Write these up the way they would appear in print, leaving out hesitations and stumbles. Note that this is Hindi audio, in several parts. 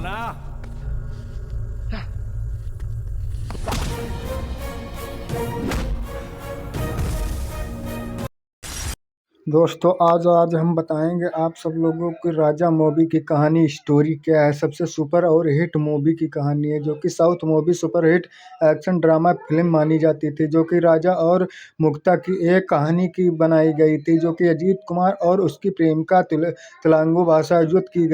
ना। दोस्तों आज आज हम बताएंगे आप सब लोगों को राजा मूवी की कहानी स्टोरी क्या है। सबसे सुपर और हिट मूवी की कहानी है जो कि south movie super hit action drama film मानी जाती थी, जो कि राजा और मुक्ता की एक कहानी की बनाई गई थी, जो कि अजीत कुमार और उसकी प्रेमिका तेलुगु भाषा युद्ध की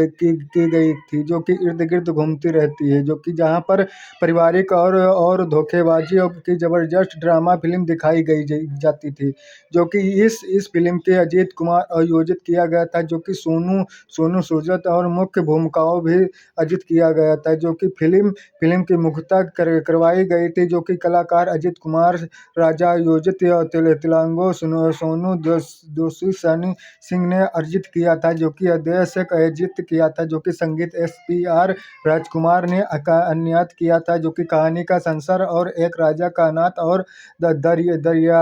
गई थी, जो कि इर्द गिर्द घूमती रहती है, जो कि जहाँ पर पारिवारिक और धोखेबाजी की जबरदस्त ड्रामा फिल्म दिखाई जाती थी, जो कि इस फिल्म के अजीत कुमार आयोजित किया गया था, जो कि सोनू सोनू सूद और मुख्य भूमिकाओं भी अर्जित किया गया था, जो कि फिल्म फिल्म की मुख्यता करवाई गई थी, जो कि कलाकार अजीत कुमार, राजा आयोजित तेलुगु सोनू दोषी सनी सिंह ने अर्जित किया था, जो कि निर्देशक आयोजित किया था, जो कि संगीत SPR राजकुमार ने अन्यत किया था, जो कि कहानी का संसार और एक राजा का नाथ और दरिया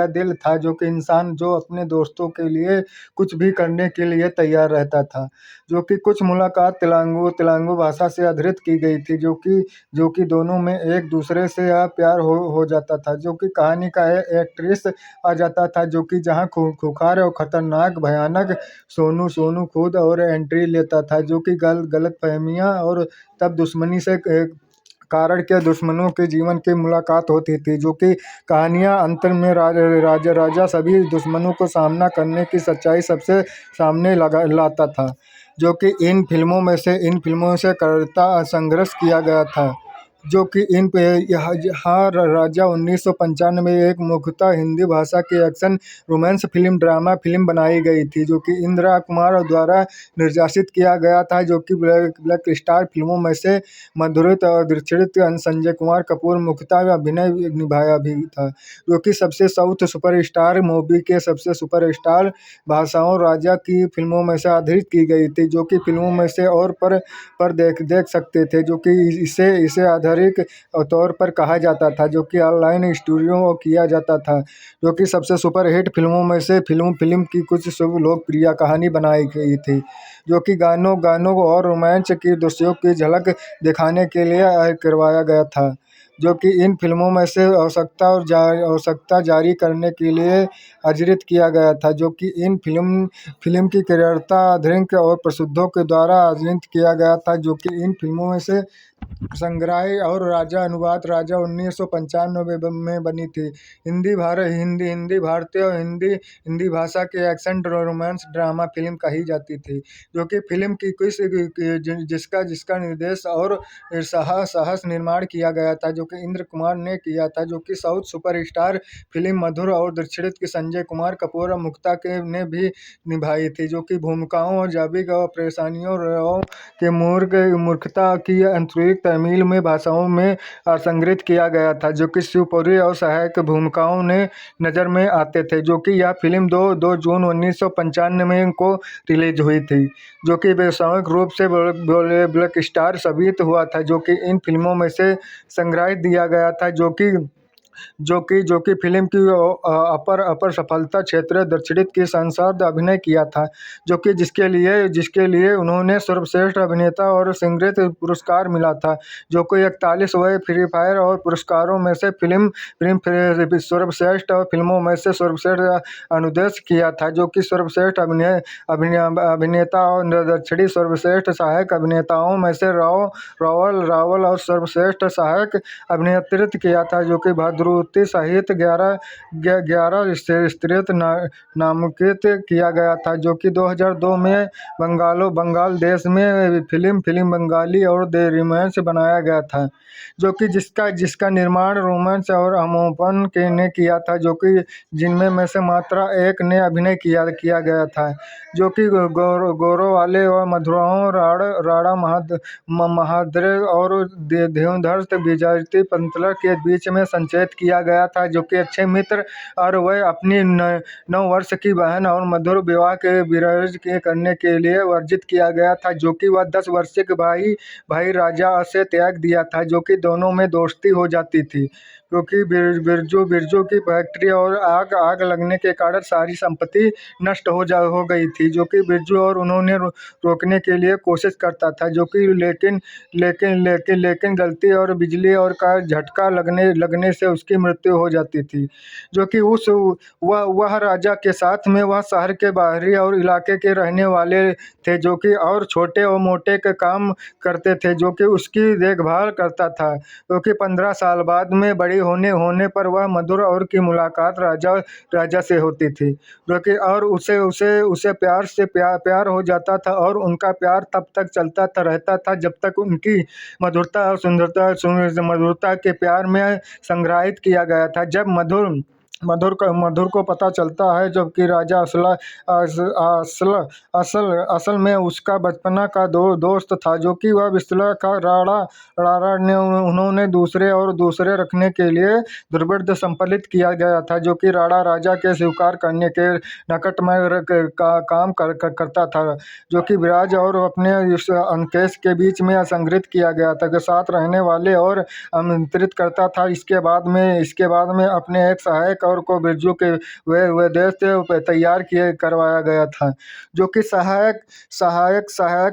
दिल था, जो कि इंसान जो अपने दोस्तों के लिए कुछ भी करने के लिए तैयार रहता था, जो कि कुछ मुलाकात तेलुगु भाषा से आधारित की गई थी, जो कि दोनों में एक दूसरे से प्यार हो जाता था, जो कि कहानी का एक्ट्रेस आ जाता था, जो कि जहां खुखार और खतरनाक भयानक सोनू सोनू खुद और एंट्री लेता था, जो कि गलत फहमियाँ और तब दुश्मनी से कारण के दुश्मनों के जीवन की मुलाकात होती थी, जो कि कहानियाँ अंत में राजा सभी दुश्मनों को सामना करने की सच्चाई सबसे सामने लाता था, जो कि इन फिल्मों से करता संघर्ष किया गया था, जो कि इन पे यहाँ राजा 1995 में एक मुख्यतः हिंदी भाषा की एक्शन रोमांस ड्रामा फिल्म बनाई गई थी, जो कि इंदिरा कुमार द्वारा निर्देशित किया गया था, जो कि ब्लैक स्टार फिल्मों में से मधुरित और दृढ़ संजय कुमार कपूर मुख्यतः अभिनय निभाया भी था, जो कि सबसे साउथ सुपरस्टार मूवी के सबसे सुपरस्टार भाषाओं राजा की फिल्मों में से आधारित की गई थी, जो कि फिल्मों में से और पर देख सकते थे, जो कि इसे आधारित तौर पर कहा जाता था, जो कि ऑनलाइन स्टूडियो किया जाता था, जो कि सबसे सुपर हिट फिल्मों में से फिल्म की कुछ सब लोकप्रिय कहानी बनाई गई थी, जो कि गानों और रोमांच की दृश्यों की झलक दिखाने के लिए करवाया गया था, जो कि इन फिल्मों में से आवश्यकता जारी करने के लिए अर्जित किया गया था, जो कि इन फिल्म की क्रिएटर ड्रिंक और प्रसिद्धों के द्वारा अर्जित किया गया था, जो कि इन फिल्मों में से संग्रह और राजा अनुवाद राजा 1995 में बनी थी। हिंदी भारतीय और हिंदी भाषा की एक्शन रोमांस ड्रामा फिल्म कही जाती थी, जो कि फिल्म की जिसका निर्देश और साहस निर्माण किया गया था, जो कि इंद्र कुमार ने किया था, जो कि साउथ सुपरस्टार फिल्म मधुर और दृढ़ की संजय कुमार कपूर और मुक्ता के ने भी निभाई थी, जो कि भूमिकाओं और जैविक और परेशानियों के मूर्खता की आंतरिक तमिल में भाषाओं में संग्रहित किया गया था, जो कि शिवपुरी और सहायक भूमिकाओं ने नज़र में आते थे, जो कि यह फिल्म 2 जून 1995 को रिलीज हुई थी, जो कि व्यावसायिक रूप से ब्लैक स्टार साबित हुआ था, जो कि इन फिल्मों में से संग्रहित दिया गया था, जो कि फिल्म की अपर सफलता क्षेत्र दक्षिण की सांसद अभिनय किया था, जो कि जिसके लिए उन्होंने सर्वश्रेष्ठ अभिनेता और संगीत पुरस्कार मिला था, जो कि 41वें फ्री फायर और पुरस्कारों में से फिल्म सर्वश्रेष्ठ फिल्मों में से सर्वश्रेष्ठ अनुदेश किया था, जो कि सर्वश्रेष्ठ अभिनेता और दक्षिणी सर्वश्रेष्ठ सहायक अभिनेताओं में से रावल और सर्वश्रेष्ठ सहायक अभिनेत्रित किया था, जो कि भद्रुति सहित 11 स्त्रीत नामांकित किया गया था, जो कि 2002 में बंगाल देश में फिल्म बंगाली और द रोमांस बनाया गया था, जो कि जिसका निर्माण रोमांस और अमोपन ने किया था, जो कि जिनमें में से मात्र एक ने अभिनय किया गया था, जो कि गौरव वाले और मधुराओं राणा महाद्रे और देवधर विजयती पंतला के बीच में संचयित नियत किया गया था, जो कि अच्छे मित्र और वह अपनी 9 वर्ष की बहन और मधुर विवाह के विरोध के करने के लिए वर्जित किया गया था, जो कि वह 10 वर्ष के भाई भाई राजा से त्याग दिया था, जो कि दोनों में दोस्ती हो जाती थी, क्योंकि बिरजू बिरजू की फैक्ट्री और आग आग लगने के कारण सारी संपत्ति नष्ट हो गई थी, जो कि बिरजू और उन्होंने रोकने के लिए कोशिश करता था, जो कि लेकिन गलती और बिजली और का झटका लगने लगने से उसकी मृत्यु हो जाती थी, जो कि उस वह राजा के साथ में वह शहर के बाहरी और इलाके के रहने वाले थे, जो कि और छोटे और मोटे के काम करते थे, जो कि उसकी देखभाल करता था, क्योंकि 15 साल बाद में बड़ी होने होने पर वह मधुर और की मुलाकात राजा राजा से होती थी, जो कि और उसे उसे उसे प्यार हो जाता था, और उनका प्यार तब तक चलता था रहता था जब तक उनकी मधुरता और मधुरता के प्यार में संग्रहित किया गया था। जब मधुर को पता चलता है जबकि राजा असल में उसका बचपना का दोस्त था, जो कि वह बिस्तर का राड़ा ने उन्होंने दूसरे रखने के लिए दुर्बेद्य संपलित किया गया था, जो कि राड़ा राजा के स्वीकार करने के नकट में काम करता था, जो कि विराज और अपने इस अंकेश के बीच में संग्रहित किया गया था, के साथ रहने वाले और आमंत्रित करता था। इसके बाद में अपने एक सहायक और को बिरजू के वे देश से तैयार किए करवाया गया था, जो कि सहायक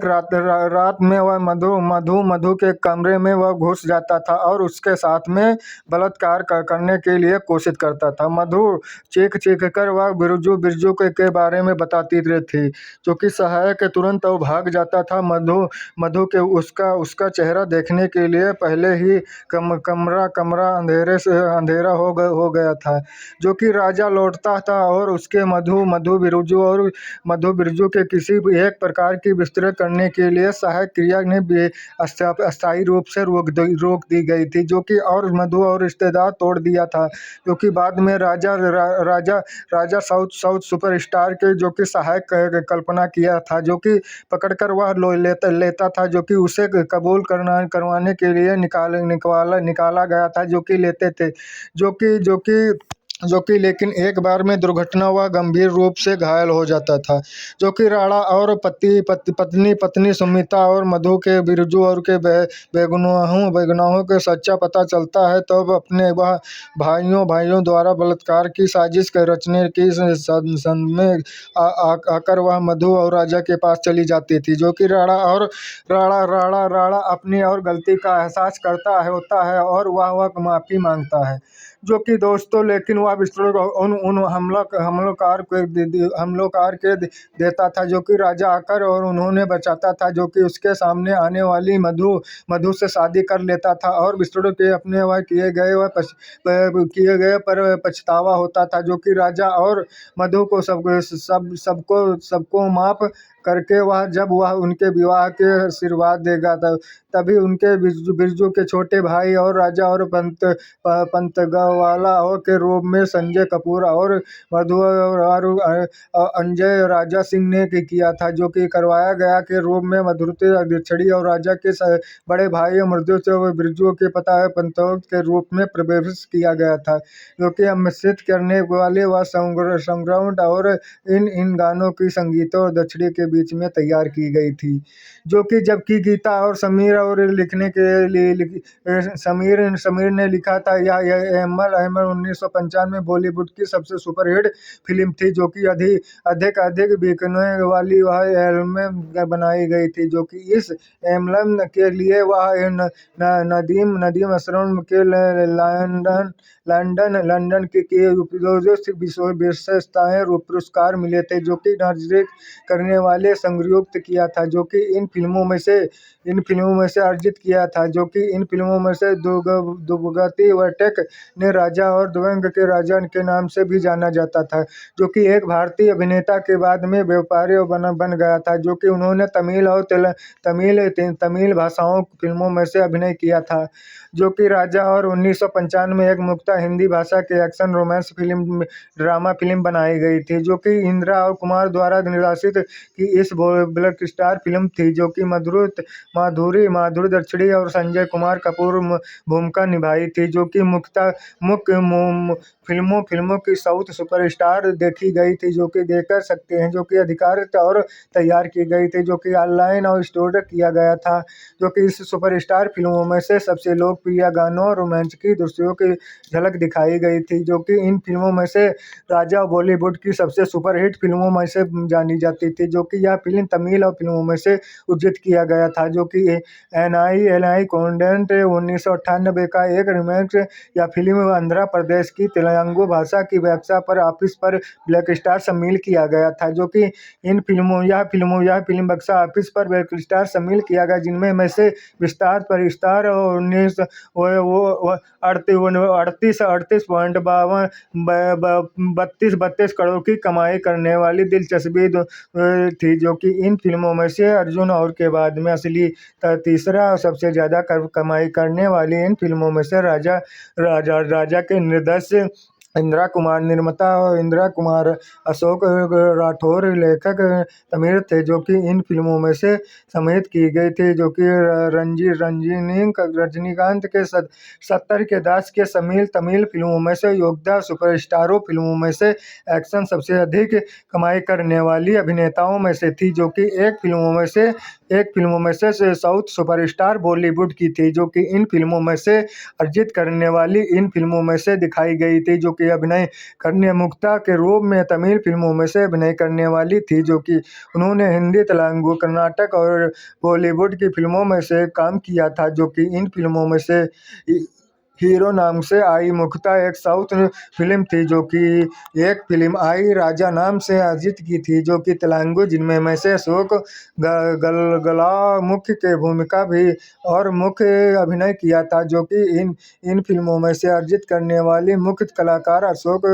रात में वह मधु के कमरे में वह घुस जाता था और उसके साथ में बलात्कार करने के लिए कोशिश करता था। मधु चीख कर वह बिरजू के बारे में बताती थी, जो कि सहायक तुरंत वो भाग जाता था। मधु के उसका चेहरा देखने के लिए पहले ही कमरा अंधेरा हो गया था, जो कि राजा लौटता था और उसके मधु बिरजू के किसी भी एक प्रकार की विस्तृत करने के लिए सहायक क्रिया ने भी अस्थायी रूप से रोक दी गई थी, जो कि और मधु और रिश्तेदार तोड़ दिया था, क्योंकि बाद में राजा साउथ सुपरस्टार के जो कि सहायक कल्पना किया था, जो कि पकड़कर वह लेता था, जो कि उसे कबूल करवाने के लिए निकाला गया था, जो कि लेते थे, जो कि लेकिन एक बार में दुर्घटना वह गंभीर रूप से घायल हो जाता था, जो कि राणा और पत्नी सुमिता और मधु के बिरजू और के बेगुनाहों के सच्चा पता चलता है, तब अपने वह भाइयों द्वारा बलात्कार की साजिश के रचने की संद में आकर वह मधु और राजा के पास चली जाती थी, जो कि राणा अपनी और गलती का एहसास होता है और वह माफी मांगता है, जो कि दोस्तों लेकिन वह बिस्तर को उन हमलोकार के देता था, जो कि राजा आकर और उन्होंने बचाता था, जो कि उसके सामने आने वाली मधु से शादी कर लेता था और बिस्तर के अपने वह किए गए पर पछतावा होता था, जो कि राजा और मधु को सबको माफ करके जब वह उनके विवाह के आशीर्वाद देगा, तभी उनके बिरजू के छोटे भाई और राजा और पंतगवाला और के रूप में संजय कपूर और मधु और अंजय राजा सिंह ने किया था, जो कि करवाया गया के रूप में मधुरते अध्यक्षड़ी और राजा के बड़े भाई मृत्यु से बिरजू के पता है पंतों के रूप में प्रवेश किया गया था, जो कि मिश्रित करने वाले वह संग्राउंड और इन गानों की संगीतों और दक्षिणी के बीच में तैयार की गई थी, जो कि जबकि गीता और समीर और लिखने के लिए समीर ने लिखा था। यह अहमल 1995 में बॉलीवुड की सबसे सुपरहिट फिल्म थी, जो कि अधिक बिकने वाली वह एल्बम बनाई गई थी, जो कि इस एल्बम के लिए वह नदीम असरन के लंदन की विशेषताएं पुरस्कार मिले थे, जो कि नजदीक करने वाले संयुक्त किया था, जो कि इन फिल्मों में से अर्जित किया था, जो कि इन फिल्मों में से दुबगती वटेक ने राजा और द्वंग के राजा के नाम से भी जाना जाता था, जो कि एक भारतीय अभिनेता के बाद में व्यापारी बन गया था, जो कि उन्होंने तमिल और तमिल भाषाओं फिल्मों में से अभिनय किया था, जो कि राजा और 1995 में एक मुक्त हिंदी भाषा के एक्शन रोमांस ड्रामा फिल्म बनाई गई थी, जो कि इंदिरा और कुमार द्वारा निर्देशित की इस ब्लॉकबस्टर फिल्म थी, जो कि माधुरी दीक्षित और संजय कुमार कपूर भूमिका निभाई थी, जो कि मुख्य फिल्मों फिल्मों की साउथ सुपरस्टार देखी गई थी, जो कि देख कर सकते हैं, जो कि अधिकारित और तैयार की गई थी, जो कि ऑनलाइन और स्टोर किया गया था। जो कि इस सुपरस्टार फिल्मों में से सबसे लोकप्रिय गानों और रोमांच की दृश्यों की झलक दिखाई गई थी। जो कि इन फिल्मों में से राजा बॉलीवुड की सबसे सुपरहिट फिल्मों में से जानी जाती थी। जो कि यह फिल्म तमिल और फिल्मों में से उद्धृत किया गया था, जो कि एन आई कॉन्डेंट 1998 का एक रीमेक या फिल्म आंध्र प्रदेश की तेलुगु भाषा की व्याख्या पर ऑफिस पर ब्लैक स्टार शामिल किया गया था। जो कि यह फिल्म बक्सा ऑफिस पर ब्लैक स्टार शामिल किया गया, जिनमें में से विस्तार पर विस्तार और 38.52 करोड़ की कमाई करने वाली दिलचस्पी थी। जो कि इन फिल्मों में से अर्जुन और के बाद में असली तीसरा सबसे ज्यादा कमाई करने वाली इन फिल्मों में से राजा राजा राजा के निर्देशक इंदिरा कुमार, निर्माता इंदिरा कुमार, अशोक राठौर लेखक तमिल थे। जो कि इन फिल्मों में से सम्मिलित की गई थी, जो कि रजनीकांत के 70 के दशक के तमिल फिल्मों में से योगदान सुपरस्टारों फिल्मों में से एक्शन सबसे अधिक कमाई करने वाली अभिनेताओं में से थी। जो कि एक फिल्मों में से साउथ सुपरस्टार बॉलीवुड की थी, जो कि इन फिल्मों में से अर्जित करने वाली इन फिल्मों में से दिखाई गई थी। जो कि अभिनय करने मुक्ता के रूप में तमिल फिल्मों में से अभिनय करने वाली थी। जो कि उन्होंने हिंदी, तेलुगु, कर्नाटक और बॉलीवुड की फिल्मों में से काम किया था। जो कि इन फिल्मों में से हीरो नाम से आई मुक्ता एक साउथ फिल्म थी, जो कि एक फिल्म आई राजा नाम से अर्जित की थी, जो कि तेलुगु, जिनमें में से अशोक गलगला मुख्य के भूमिका भी और मुख्य अभिनय किया था। जो कि इन फिल्मों में से अर्जित करने वाली मुख्य कलाकार अशोक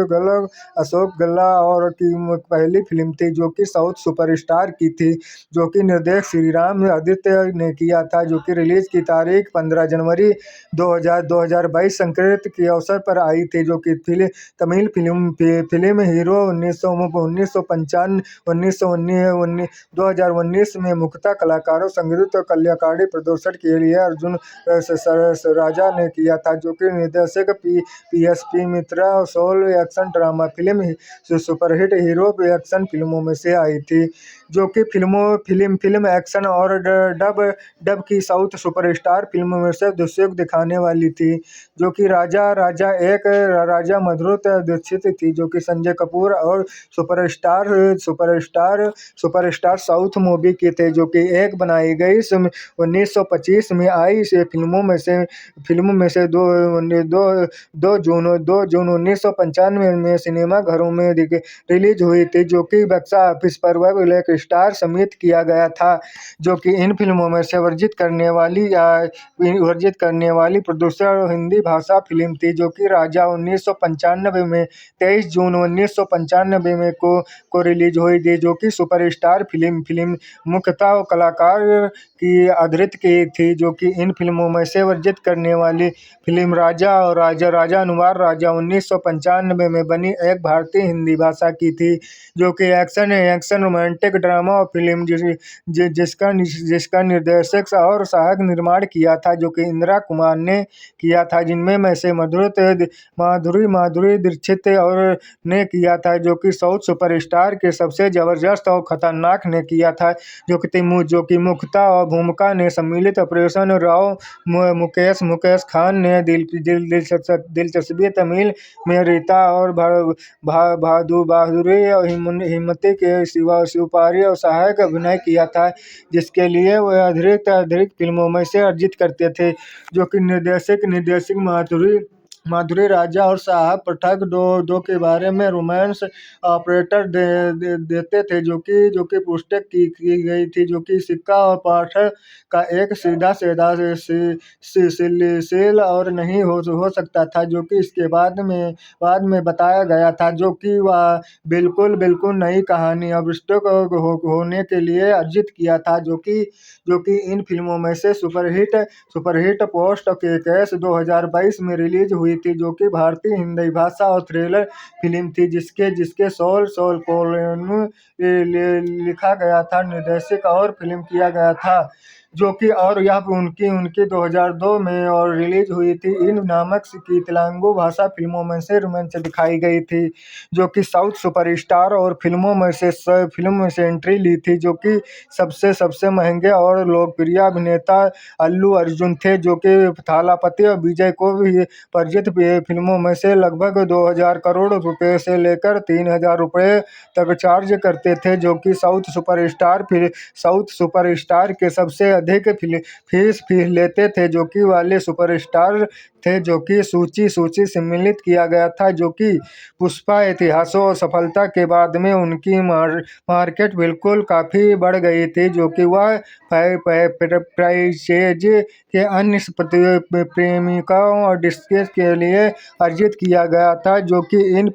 गल्ला और की पहली फिल्म थी, जो कि साउथ सुपरस्टार की थी, जो कि निर्देशक श्रीराम आदित्य ने किया था। जो कि रिलीज की तारीख 15 जनवरी 2022 संक्रांति के अवसर पर आई थी। जो कि तमिल फिल्म हीरो 2019 में मुख्य कलाकारों, संगीत और कलाकारी प्रदर्शन के लिए अर्जुन राजा ने किया था। जो कि निर्देशक पीएसपी मित्रा सोल action drama film superhit hero action फिल्मों में से आई थी, जो कि फिल्म एक्शन और डब की साउथ सुपरस्टार फिल्मों में से दृश्य दिखाने वाली थी। जो कि राजा मधुर दीक्षित थी, जो कि संजय कपूर और सुपरस्टार साउथ मूवी के थे। जो कि एक बनाई गई 1925 में आई से फिल्मों में से 2 जून 1995 में सिनेमा घरों में रिलीज हुई थी। जो कि बक्सा ऑफिस पर ब्लैक स्टार समित किया गया था। जो कि इन फिल्मों में से वर्जित करने वाली प्रोड्यूसर हिंदी भाषा फिल्म थी, जो कि राजा 1995 में 23 जून 1995 में को रिलीज हुई थी। जो कि सुपरस्टार फिल्म मुख्यतः कलाकार की आधारित की थी। जो कि इन फिल्मों में से वर्जित करने वाली फिल्म राजा और राजा अनुवार राजा 1995 में बनी एक भारतीय हिंदी भाषा की थी, जो कि एक्शन रोमांटिक ड्रामा और फिल्म जिसका निर्देशक और सहायक निर्माण किया था, जो कि इंदिरा कुमार ने किया था, जिनमें में से माधुरी दीक्षित और ने किया था, जो कि साउथ सुपरस्टार के सबसे जबरदस्त और खतरनाक ने किया था। जो कि मुख्यतः और भूमिका ने सम्मिलित ऑपरेशन राव मुकेश खान ने दिलचस्पी तमिल में रीता और बहादुरी और हिम्मती के शिवपारी और सहायक अभिनय किया था, जिसके लिए वह अधिक फिल्मों में से अर्जित करते थे। जो कि निर्देशक माधुरी राजा और साहब पठाक दो के बारे में रोमांस ऑपरेटर देते थे, जो कि पुस्तक की गई थी। जो कि सिक्का और पाठक का एक सीधा सेल और नहीं हो सकता था, जो कि इसके बाद में बताया गया था। जो कि वह बिल्कुल नई कहानी और पुस्तक होने के लिए अर्जित किया था। जो कि इन फिल्मों में से सुपरहिट पोस्ट के केस 2022 में रिलीज हुई थी, जो कि भारतीय हिंदी भाषा और थ्रिलर फिल्म थी, जिसके सोल कोलन लिखा गया था, निर्देशित और फिल्म किया गया था। जो कि और यह उनकी उनकी 2002 में और रिलीज हुई थी। इन नामक की तेलुगु भाषा फिल्मों में से रोमांच दिखाई गई थी, जो कि साउथ सुपरस्टार और फिल्म में से एंट्री ली थी, जो कि सबसे सबसे महंगे और लोकप्रिय अभिनेता अल्लू अर्जुन थे, जो कि थालापति और विजय को भी परिचित फिल्मों में से लगभग 2000 करोड़ रुपए से लेकर 3000 रुपए तक चार्ज करते थे, जो कि साउथ सुपरस्टार के सबसे अधिक फीस लेते थे, जो कि वाले सुपरस्टार थे, जो कि सूची सम्मिलित किया गया था, जो कि पुष्पा इतिहास और सफलता के बाद में उनकी मार्केट बिल्कुल काफ़ी बढ़ गई थी, जो कि वह फ्राइचेज के अन्य प्रेमिकाओं और डिस्केस के लिए अर्जित किया गया था, जो कि इन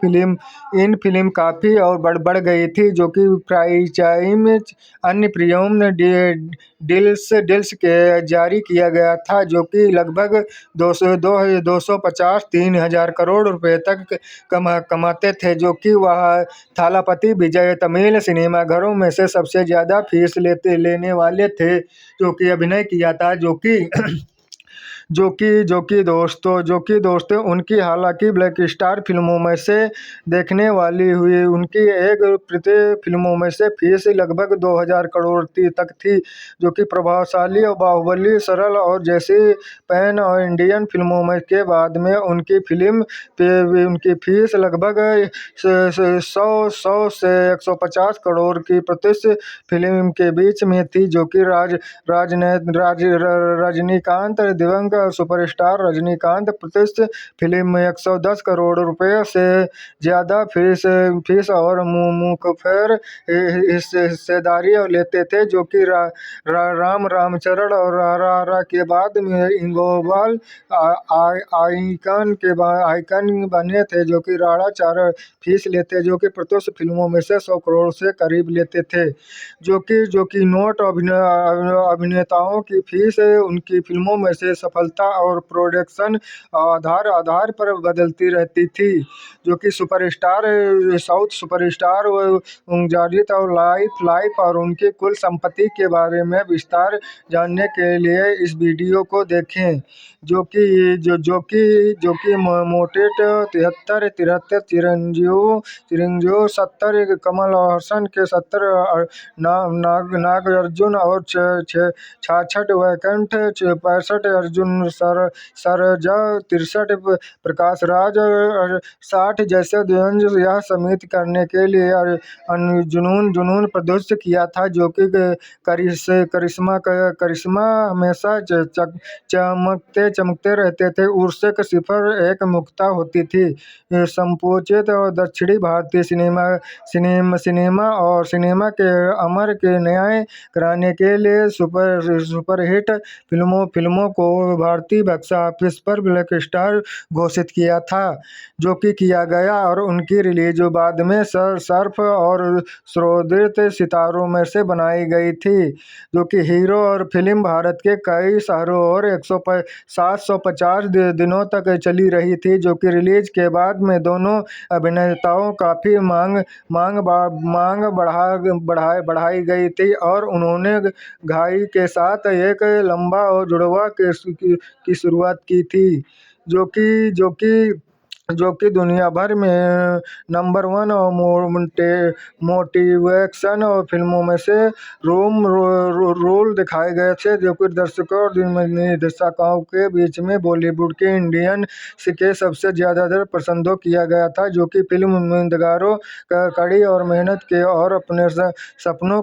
फिल्म काफ़ी और बढ़ गई थी, जो कि फ्राइचाइज अन्य प्रियम डील्स के जारी किया गया था, जो कि लगभग 250-3000 करोड़ रुपए तक कमाते थे, जो कि वह थालापति विजय तमिल सिनेमाघरों में से सबसे ज़्यादा फीस लेने वाले थे, जो कि अभिनय किया था, जो कि दोस्तों उनकी हालांकि ब्लैक स्टार फिल्मों में से देखने वाली हुई उनकी एक प्रति फिल्मों में से फीस लगभग 2000 करोड़ तक थी, जो कि प्रभावशाली और बाहुबली, सरल और जैसी पैन और इंडियन फिल्मों में के बाद में उनकी फिल्म पे उनकी फीस लगभग 100 से 150 करोड़ की प्रति फिल्म के बीच में थी, जो कि रजनीकांत दिवंगत सुपरस्टार रजनीकांत प्रतिष्ठित फिल्म में 110 करोड़ रुपए से ज़्यादा फीस और मुखबिर हिस्सेदारी लेते थे, जो कि रामचरण और RRR के बाद में ग्लोबल आइकन बने थे, जो कि राणा चार फीस लेते, जो कि प्रत्यक्ष फिल्मों में से 100 करोड़ से करीब लेते थे, जो कि नोट अभिनेताओं की फीस उनकी फिल्मों में से सफलता और प्रोडक्शन आधार पर बदलती रहती थी, जो कि साउथ सुपरस्टार जाजित और लाइफ और उनकी कुल संपत्ति के बारे में विस्तार जानने के लिए इस वीडियो को देखें, जो कि मोटेट 73 चिरंजीव 70 कमल हसन के 70 नागार्जुन और 66 वैकुंठ 65 अर्जुन सरजा 63 प्रकाश राज 60 जैसे दिग्गज यह समित करने के लिए जुनून प्रदर्शित किया था, जो कि करिश्मा हमेशा चमकते रहते थे। उर्से का सिफर एक मुक्ता होती थी। संपोचित और दक्षिणी भारतीय सिनेमा के अमर के न्याय कराने के लिए सुपरहिट फिल्मों को भारतीय बॉक्स ऑफिस पर ब्लैक स्टार घोषित किया था, जो कि किया गया और उनकी रिलीज बाद में सर्फ और सुरक्षित सितारों में से बनाई गई थी, जो कि हीरो और फिल्म भारत के कई शहरों और 750 दिनों तक चली रही थी, जो कि रिलीज के बाद में दोनों अभिनेताओं काफ़ी मांग बढ़ाई गई थी और उन्होंने घाई के साथ एक लंबा और जुड़वा की शुरुआत की थी, जो कि दुनिया भर में नंबर 1 और मोटिवेशन और फिल्मों में से रोल दिखाए गए थे, जो कि दर्शकों और निर्देशकों के बीच में बॉलीवुड के इंडियन के सबसे ज़्यादा पसंद किया गया था, जो कि फिल्म उम्मीदवारों कड़ी और मेहनत के और अपने सपनों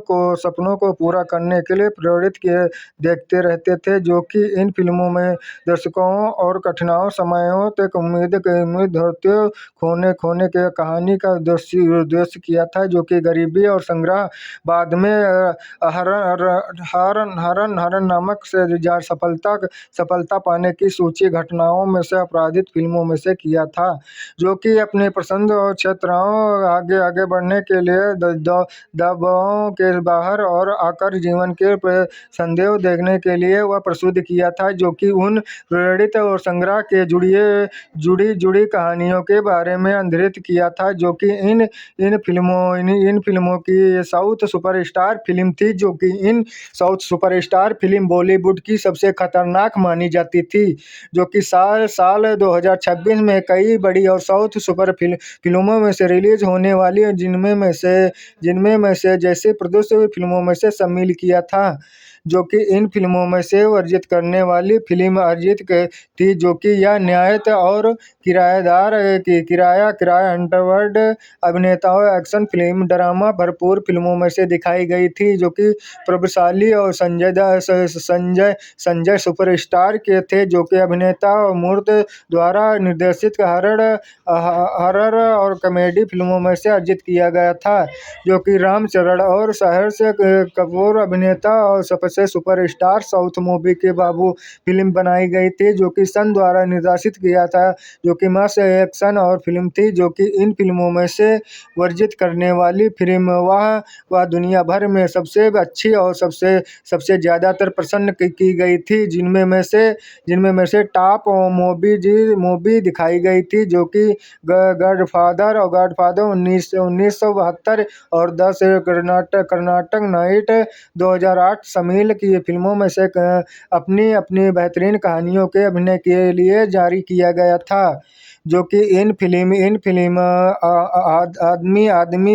को पूरा करने के लिए प्रेरित किए देखते रहते थे, जो कि इन फिल्मों में दर्शकों और कठिनाई समयों तक उम्मीद धरते खोने के कहानी का उद्देश्य किया था, जो कि गरीबी और संग्रह बाद में हरण नामक से सफलता पाने की सूची घटनाओं में से अपराधित फिल्मों में से किया था, जो कि अपने पसंद और क्षेत्रों आगे बढ़ने के लिए दबाव के बाहर और आकर जीवन के संदेह देखने के लिए वह प्रस्तुत किया था, जो कि उन प्रेरित और संग्रह के जुड़ी कहानियों के बारे में अध्ययन किया था, जो कि इन फिल्मों की साउथ सुपरस्टार फिल्म थी, जो कि इन साउथ सुपरस्टार फिल्म बॉलीवुड की सबसे खतरनाक मानी जाती थी, जो कि साल साल 2026 में कई बड़ी और साउथ सुपर फिल्मों में से रिलीज होने वाली है, जिनमें में से जैसे प्रदूष फिल्मों में से शामिल किया था, जो कि इन फिल्मों में से वर्जित करने वाली फिल्म अर्जित थी, जो कि यह न्यायित और किराएदार की किराया अंडरवर्ल्ड अभिनेताओं एक्शन फिल्म ड्रामा भरपूर फिल्मों में से दिखाई गई थी, जो कि प्रभावशाली और संजय सुपरस्टार के थे, जो कि अभिनेता और मूर्त द्वारा निर्देशित हॉरर और कॉमेडी फिल्मों में से अर्जित किया गया था, जो कि रामचरण और सहर्ष कपूर अभिनेता और सबसे सुपरस्टार साउथ मूवी के बाबू फिल्म बनाई गई थी, जो कि सन द्वारा निर्देशित किया था, जो कि मास एक्शन और फिल्म थी, जो कि इन फिल्मों में से वर्जित करने वाली फिल्म वह दुनिया भर में सबसे अच्छी और सबसे ज़्यादातर पसंद की गई थी, जिनमें में से टॉप मूवी दिखाई गई थी, जो कि गॉडफादर 1972 और 10 कर्नाटक नाइट 2008 शामिल की फिल्मों में से अपनी अपनी बेहतरीन कहानियों के अभिनय के लिए जारी किया गया था, जो कि इन फिल्म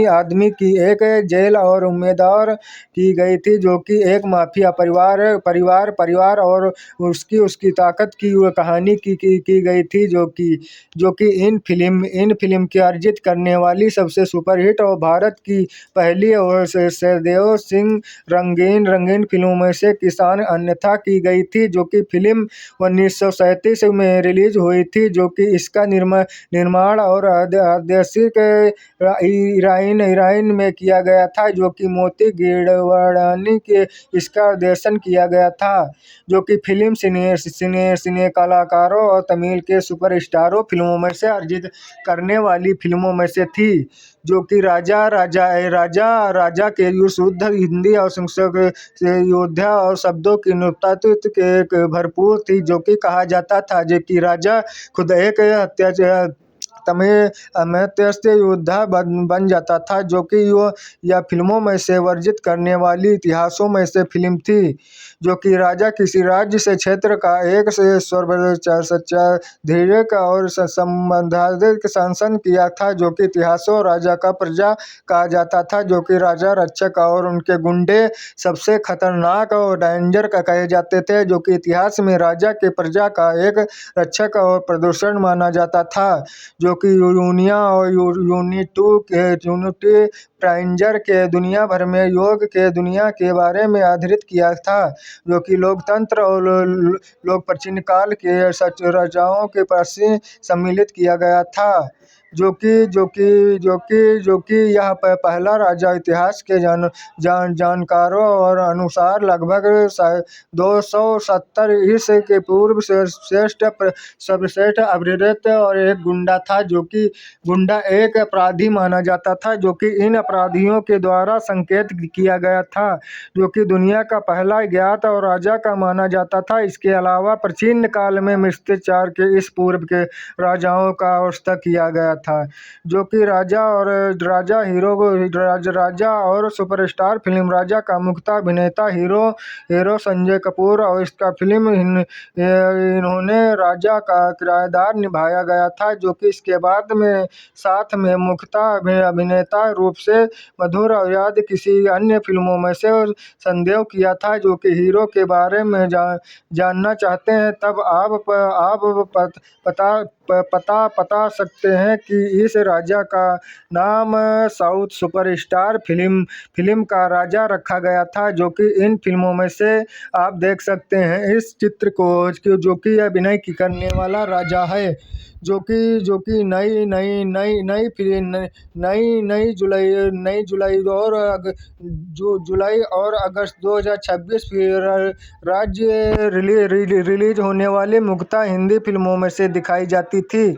आदमी की एक जेल और उम्मीदवार की गई थी, जो कि एक माफिया परिवार और उसकी ताकत की कहानी की गई थी, जो कि इन फिल्म की अर्जित करने वाली सबसे सुपरहिट और भारत की पहली और सहदेव सिंह रंगीन फिल्मों में से किसान अन्यथा की गई थी, जो कि फिल्म 1937 में रिलीज हुई थी, जो कि इसका निर्माण और आदेशिक ईरान में किया गया था, जो कि मोती गिरवाणी के इसका निर्देशन किया गया था, जो कि फिल्म सिने कलाकारों और तमिल के सुपरस्टारों फिल्मों में से अर्जित करने वाली फिल्मों में से थी, जो कि राजा के शुद्ध हिंदी और संस्कृत से योद्धा और शब्दों की नुक्तात्मक के भरपूर थी, जो कि कहा जाता था जो कि राजा खुद एक अमर्त्य योद्धा बन जाता था, जो कि यह फिल्मों में से वर्जित करने वाली इतिहासों में से फिल्म थी, जो कि राजा किसी राज्य से क्षेत्र का एक धैर्य और संबंधित शासन किया था, जो कि इतिहासों राजा का प्रजा कहा जाता था, जो कि राजा रक्षक और उनके गुंडे सबसे खतरनाक और डेंजर का कहे जाते थे, जो कि इतिहास में राजा के प्रजा का एक रक्षक और प्रदूषण माना जाता था, जो कि यूनिया और यूनिटी प्राइंजर के दुनिया भर में योग के दुनिया के बारे में आधारित किया था, जो कि लोकतंत्र और लोक प्राचीन काल के राजाओं के पास सम्मिलित किया गया था, जो कि यह पहला राजा इतिहास के जानकारों और अनुसार लगभग 270 ईस्वी के पूर्व सर्वश्रेष्ठ अभिनेता और एक गुंडा था, जो कि गुंडा एक अपराधी माना जाता था, जो कि इन अपराधियों के द्वारा संकेत किया गया था, जो कि दुनिया का पहला ज्ञात और राजा का माना जाता था। इसके अलावा प्राचीन काल में मिस्त्राचार के इस पूर्व के राजाओं का अवस्था किया गया था, जो कि राजा और सुपरस्टार फिल्म राजा का मुख्य अभिनेता हीरो संजय कपूर और इसका फिल्म इन्होंने राजा का किरदार निभाया गया था, जो कि इसके बाद में साथ में मुख्य अभिनेता रूप से मधुर और याद किसी अन्य फिल्मों में से संदेह किया था, जो कि हीरो के बारे में जानना चाहते हैं तब आप बता सकते हैं कि इस राजा का नाम साउथ सुपरस्टार फिल्म का राजा रखा गया था, जो कि इन फिल्मों में से आप देख सकते हैं इस चित्र को, जो कि अभिनय करने वाला राजा है, जो कि जुलाई और अगस्त 2026 राज्य रिलीज होने वाले मुख्य हिंदी फिल्मों में से दिखाई जाती थी,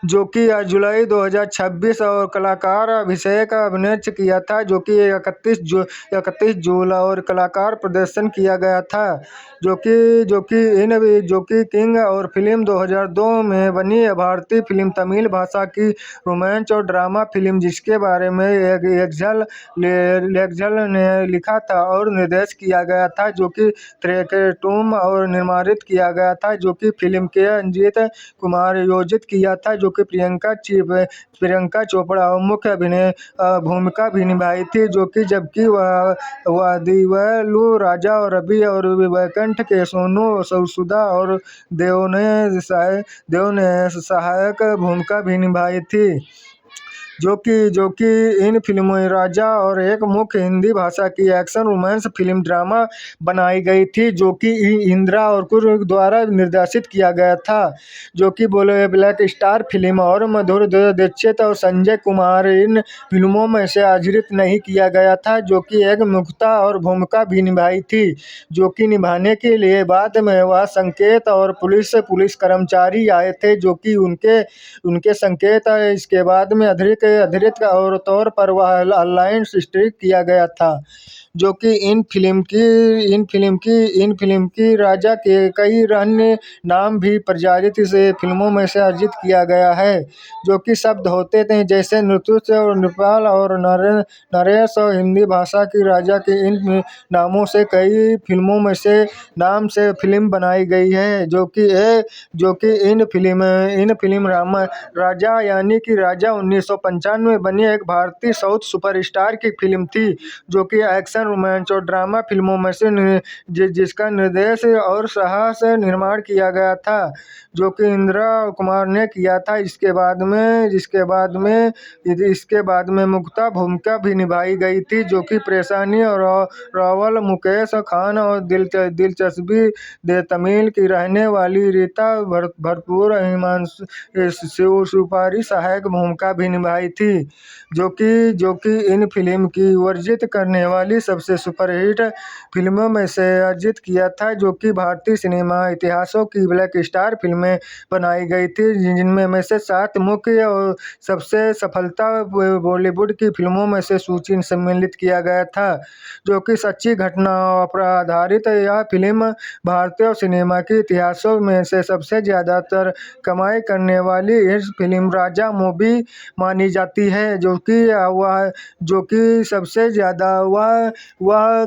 जो कि जुलाई 2026 और कलाकार अभिषेक अभिनय किया था, जो कि 31 जुलाई और कलाकार प्रदर्शन किया गया था, जो कि किंग और फिल्म 2002 में बनी भारतीय फिल्म तमिल भाषा की रोमांच और ड्रामा फिल्म जिसके बारे में एक्जेल ने लिखा था और निर्देश किया गया था, जो कि त्रिकेटुम और निर्माणित किया गया था, जो कि फिल्म के अंजित कुमार योजित किया था, जो कि प्रियंका चोपड़ा मुख्य अभिनय भूमिका भी निभाई थी, जो कि जबकि वह दिव्यालु राजा और रवि और वैकुंठ के सोनू सुधा और देव ने सहायक भूमिका भी निभाई थी, जो कि इन फिल्मों राजा और एक मुख्य हिंदी भाषा की एक्शन रोमांस फिल्म ड्रामा बनाई गई थी, जो कि इंदिरा और कुर द्वारा निर्देशित किया गया था, जो कि बोले ब्लैक स्टार फिल्म और मधुर दीक्षित और संजय कुमार इन फिल्मों में से अजित नहीं किया गया था, जो कि एक मुख्ता और भूमिका भी निभाई थी, जो कि निभाने के लिए बाद में वह संकेत और पुलिस कर्मचारी आए थे, जो कि उनके संकेत इसके बाद में अतिरिक्त और तौर पर वह ऑनलाइन स्ट्रीक किया गया था, जो कि इन फिल्म की राजा के कई अन्य नाम भी प्रचारित से फिल्मों में से अर्जित किया गया है, जो कि शब्द होते थे जैसे नृत्य और नेपाल और नरेश और हिंदी भाषा की राजा के इन नामों से कई फिल्मों में से नाम से फिल्म बनाई गई है, जो कि इन फिल्म राजा यानी कि राजा 1995 में बनी एक भारतीय साउथ सुपरस्टार की फिल्म थी, जो कि एक्शन रोमांच और ड्रामा फिल्मों में से जिसका निर्देश और साहस निर्माण किया गया था, जो कि इंदिरा कुमार ने किया था। इसके बाद में मुख्ता भूमिका भी निभाई गई थी, जो कि परेशानी और रावल मुकेश खान और दिलचस्पी दे तमिल की रहने वाली रीता भरपूर हिमांशु सुपारी सहायक भूमिका भी निभाई थी, जो कि इन फिल्म की वर्जित करने वाली सबसे सुपरहिट फिल्मों में से अर्जित किया था, जो कि भारतीय सिनेमा इतिहासों की ब्लैक स्टार फिल्में बनाई गई थी, जिनमें में से 7 मुख्य और सबसे सफलता बॉलीवुड की फिल्मों में से सूची सम्मिलित किया गया था, जो कि सच्ची घटनाओं पर आधारित यह फिल्म भारतीय सिनेमा के इतिहासों में से सबसे ज़्यादातर कमाई करने वाली इस फिल्म राजा मूवी मानी जाती है, जो कि सबसे ज़्यादा वह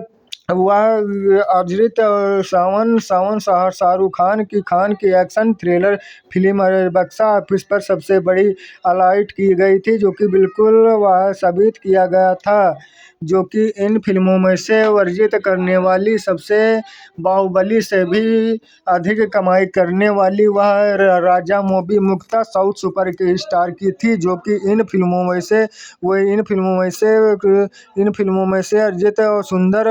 अजरित सावन शाहरुख खान की एक्शन थ्रिलर फिल्म बक्सा ऑफिस पर सबसे बड़ी हाईलाइट की गई थी, जो कि बिल्कुल वह साबित किया गया था, जो कि इन फिल्मों में से वर्जित करने वाली सबसे बाहुबली से भी अधिक कमाई करने वाली वह राजा मूवी मुख्ता साउथ सुपर स्टार की थी, जो कि इन फिल्मों में से अर्जित और सुंदर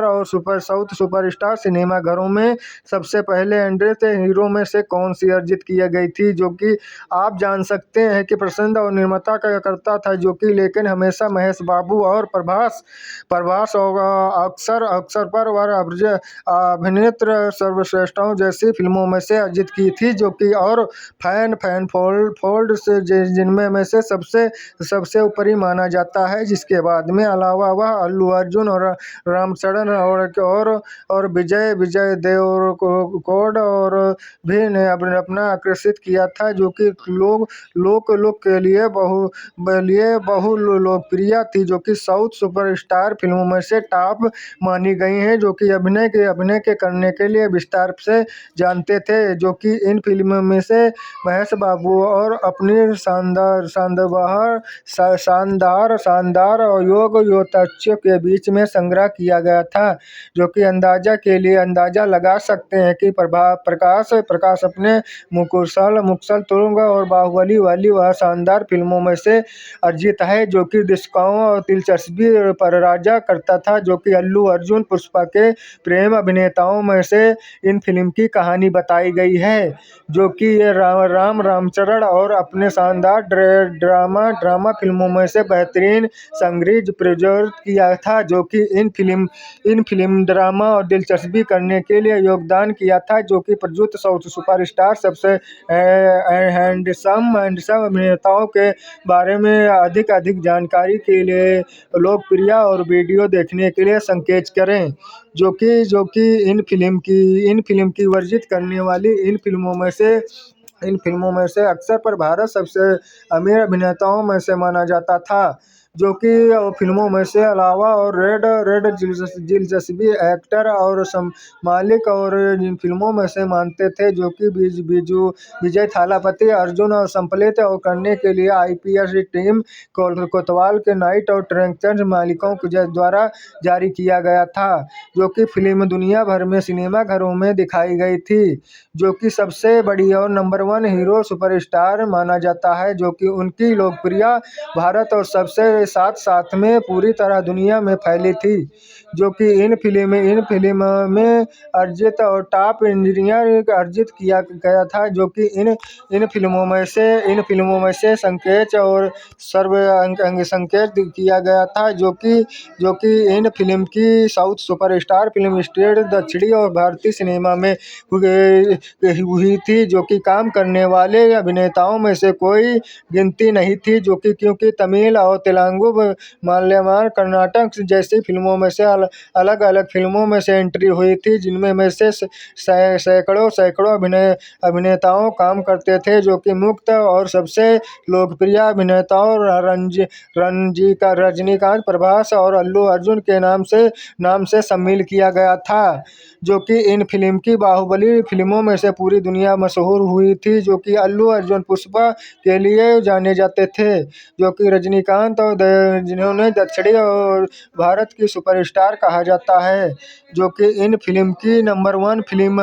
और साउथ सुपरस्टार सिनेमा घरों में सबसे पहले एंट्री हीरो में से कौन सी अर्जित की गई थी, जो कि आप जान सकते हैं कि प्रसिद्ध और निर्माता करता था, जो कि लेकिन हमेशा महेश बाबू और प्रभास और अक्सर पर वह अभिनेत्र सर्वश्रेष्ठों जैसी फिल्मों में से अर्जित की थी, जो कि और फैन फोल्ड से जिनमें में से सबसे ऊपरी माना जाता है, जिसके बाद में अलावा वह अल्लू अर्जुन और रामचरण और विजय देवरकोड और भी ने अपना आकर्षित किया था, जो कि लोक के लिए बहु लोकप्रिय थी, जो कि साउथ सुपरस्टार फिल्मों में से टॉप मानी गई हैं, जो कि अभिनय के करने के लिए विस्तार से जानते थे, जो कि इन फिल्मों में से महेश बाबू और अपनी शानदार और योद्धाओं के बीच में संग्रह किया गया था, जो कि अंदाजा लगा सकते हैं कि प्रकाश अपने मुकुशल तुरुंग और बाहुबली वाली वह शानदार फिल्मों में से अर्जित है, जो कि दर्शकों और दिलचस्पी पर राजा करता था, जो कि अल्लू अर्जुन पुष्पा के प्रेम अभिनेताओं में से इन फिल्म की कहानी बताई गई है, जो कि ये रामचरण और अपने शानदार ड्रामा फिल्मों में से बेहतरीन संगीत प्रयोजित किया था, जो कि इन फिल्म ड्रामा और दिलचस्पी करने के लिए योगदान किया था, जो कि प्रयुक्त साउथ सुपरस्टार सबसे हैंडसम अभिनेताओं के बारे में अधिक अधिक जानकारी के लिए लोकप्रिय और वीडियो देखने के लिए संकेत करें। जो कि इन फिल्म की वर्जित करने वाली इन फिल्मों में से अक्सर पर भारत सबसे अमीर अभिनेताओं में से माना जाता था। जो कि फिल्मों में से अलावा और रेड रेड दिलचस्पी एक्टर और मालिक और जिन फिल्मों में से मानते थे, जो कि विजय थालापति, अर्जुन और संपलित और करने के लिए आईपीएस टीम कोतवाल के नाइट और ट्रैक्टर मालिकों के द्वारा जारी किया गया था। जो कि फिल्म दुनिया भर में सिनेमा घरों में दिखाई गई थी। जो कि सबसे बड़ी और नंबर 1 हीरो सुपरस्टार माना जाता है। जो कि उनकी लोकप्रियता भारत और सबसे साथ साथ में पूरी तरह दुनिया में फैली थी। जो कि इन फिल्म में अर्जित और टॉप इंजीनियर अर्जित किया गया था। जो कि इन फिल्मों में से संकेत और सर्व अंग संकेत किया गया था। जो कि इन फिल्म की साउथ सुपरस्टार फिल्म स्टेट दक्षिणी और भारतीय सिनेमा में हुई थी। जो कि काम करने वाले अभिनेताओं में से कोई गिनती नहीं थी। जो कि क्योंकि तमिल और तेलुगु, मलयालम, कर्नाटक जैसी फिल्मों में से अलग अलग फिल्मों में से एंट्री हुई थी, जिनमें में से सैकड़ों अभिनेताओं काम करते थे। जो कि मुख्य और सबसे लोकप्रिय अभिनेताओं रजनीकांत, प्रभास और अल्लू अर्जुन के नाम से शामिल किया गया था। जो कि इन फिल्म की बाहुबली फिल्मों में से पूरी दुनिया मशहूर हुई थी। जो कि अल्लू अर्जुन पुष्पा के लिए जाने जाते थे। जो कि रजनीकांत और जिन्होंने दक्षिणी और भारत की सुपरस्टार कहा जाता है। जो कि इन फिल्म की नंबर 1 फिल्म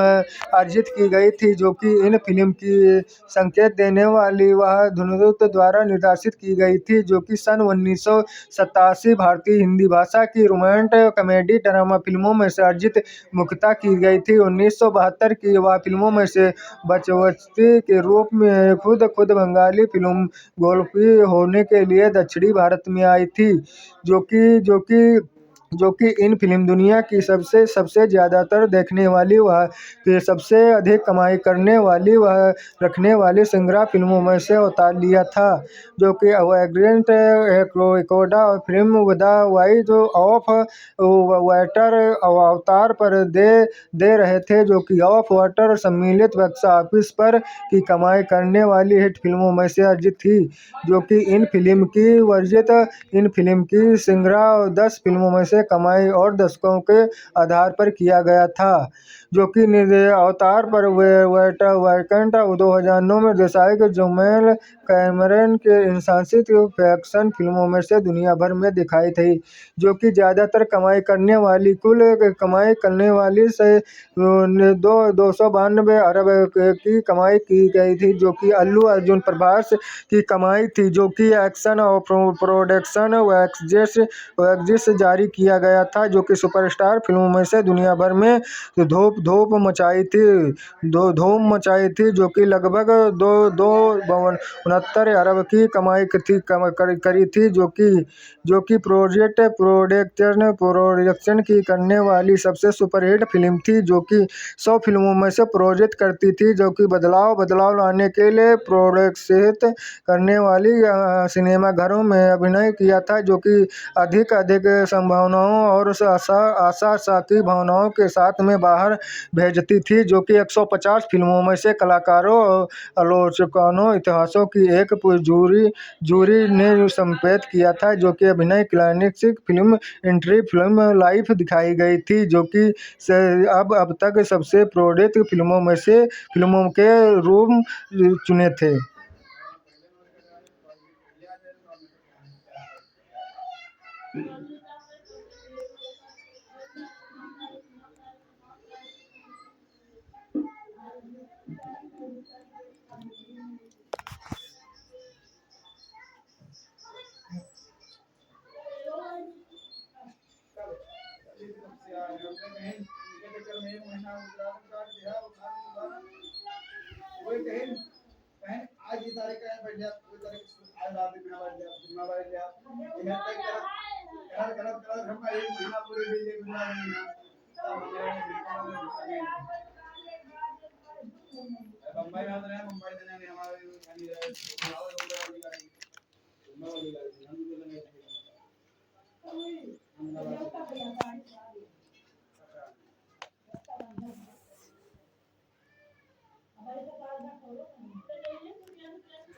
अर्जित की गई थी। जो कि इन फिल्म की संकेत देने वाली वह धुनोत द्वारा निर्देशित की गई थी। जो कि सन 1987 भारतीय हिंदी भाषा की रोमांटिक कॉमेडी ड्रामा फिल्मों में से अर्जित मुख्यतः की गई थी। 1972 की वह फिल्मों में से बचवती के रूप में खुद बंगाली फिल्म गोल्फी होने के लिए दक्षिणी भारत में आई थी। जो कि इन फिल्म दुनिया की सबसे ज़्यादातर देखने वाली वह कि सबसे अधिक कमाई करने वाली वह रखने वाली संग्रह फिल्मों में से अवतार लिया था। जो कि वैग्रेंट एकोडा और film the wise of water अवतार पर दे रहे थे। जो कि ऑफ वाटर सम्मिलित बॉक्स ऑफिस पर की कमाई करने वाली हिट फिल्मों में से अर्जित थी। जो कि इन फिल्म की संग्रह 10 फिल्मों में से कमाई और दशकों के आधार पर किया गया था। जो कि अवतार पर वैकेंट 2009 में निर्देशक जोमेल कैमरन के इंशांसित फैक्शन फिल्मों में से दुनिया भर में दिखाई थी। जो कि ज़्यादातर कमाई करने वाली से 292 अरब की कमाई की गई थी। जो कि अल्लू अर्जुन प्रभास की कमाई थी। जो कि एक्शन और प्रोडक्शन वैक्स जारी किया गया था। जो कि सुपरस्टार फिल्मों में से दुनिया भर में धूम मचाई थी। जो कि लगभग 269 अरब की कमाई करी थी। जो कि प्रोडक्शन की करने वाली सबसे सुपरहिट फिल्म थी। जो कि 100 फिल्मों में से प्रोजेक्ट करती थी। जो कि बदलाव लाने के लिए प्रोत्साहित करने वाली सिनेमा घरों में अभिनय किया था। जो कि अधिक संभावनाओं और आशावादी भावनाओं के साथ में बाहर भेजती थी। जो कि 150 फिल्मों में से कलाकारों और आलोचकों इतिहासों की एक जूरी ने संपेत किया था। जो कि अभिनय climax film entry film life दिखाई गई थी। जो कि अब तक सबसे प्रोड्यूस फिल्मों के रूम चुने थे।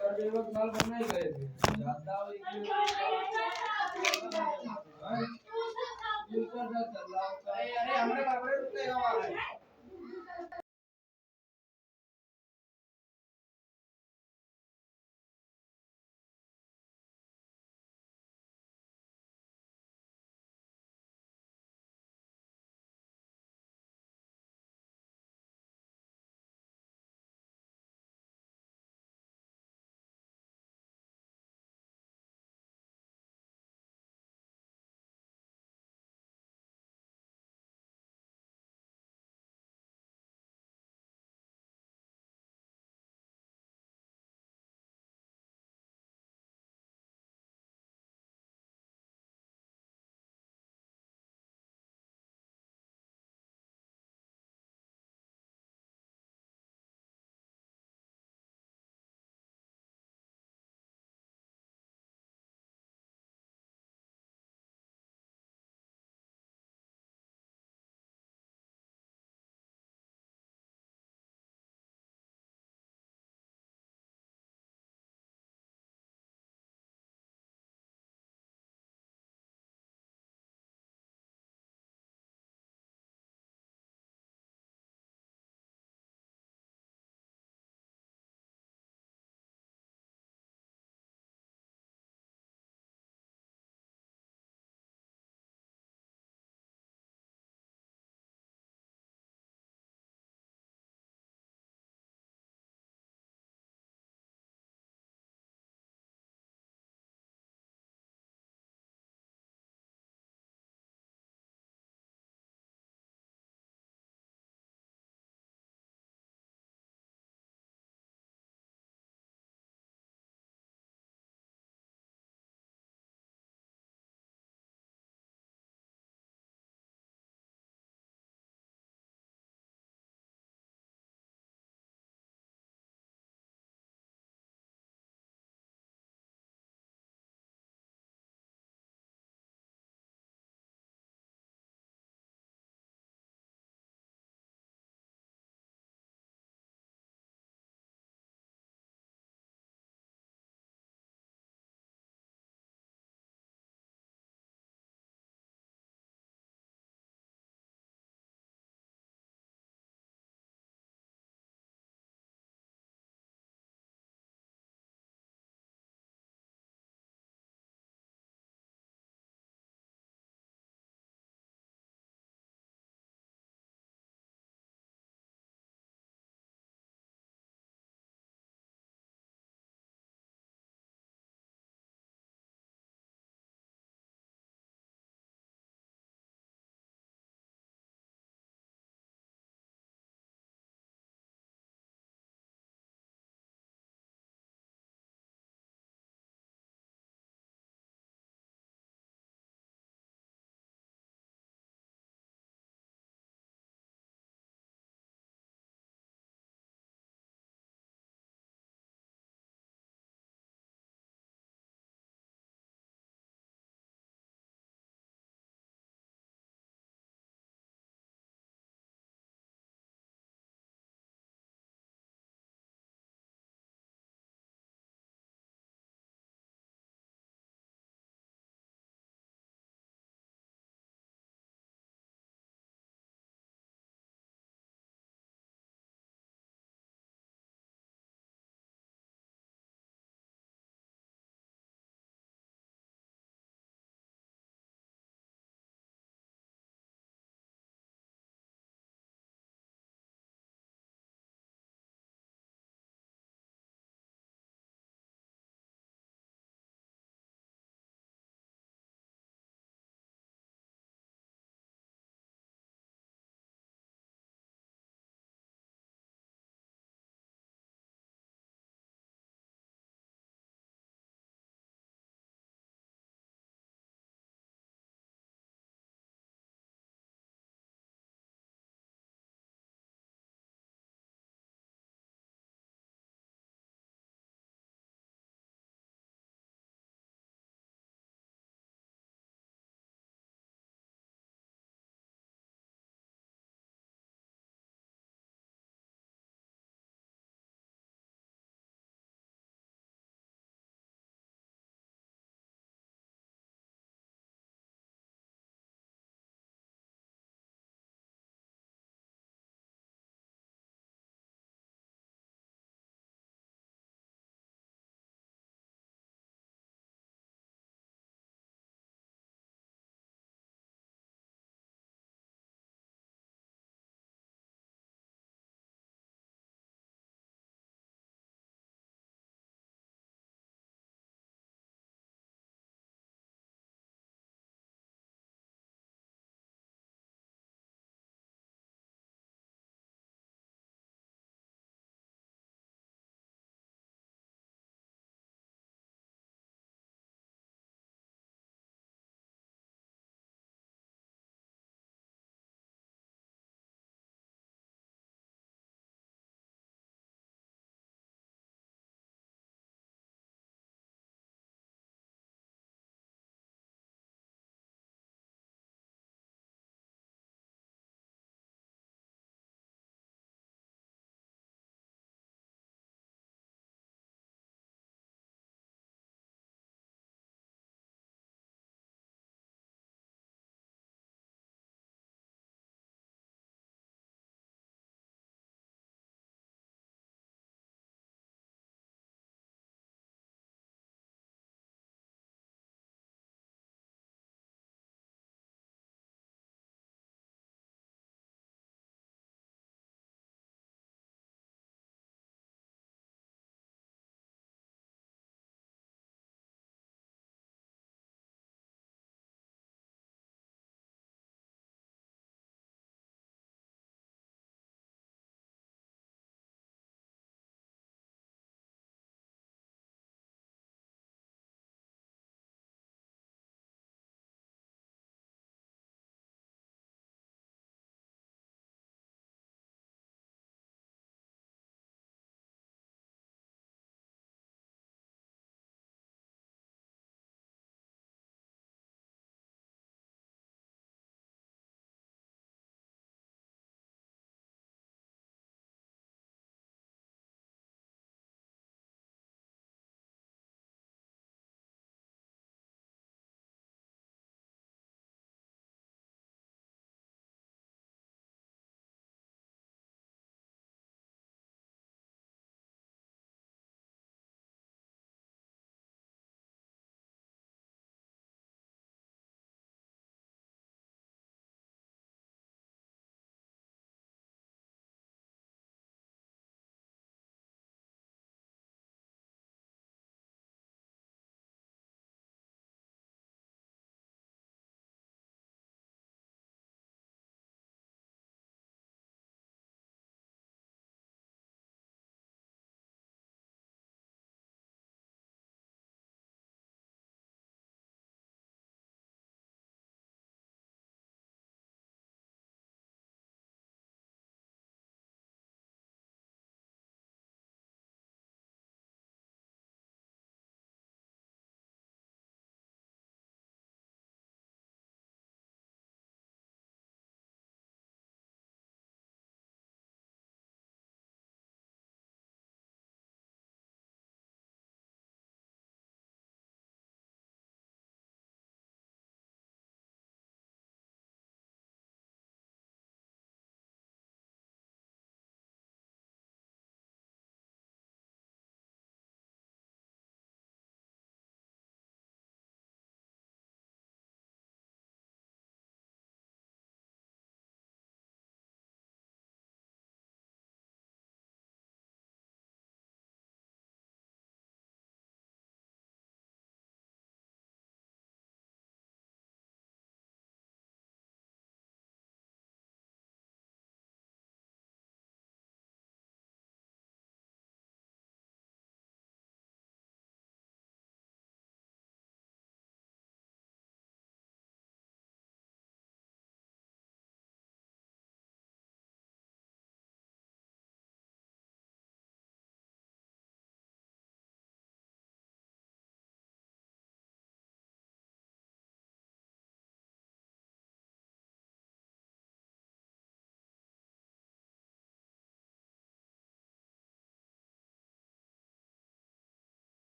अरे हमने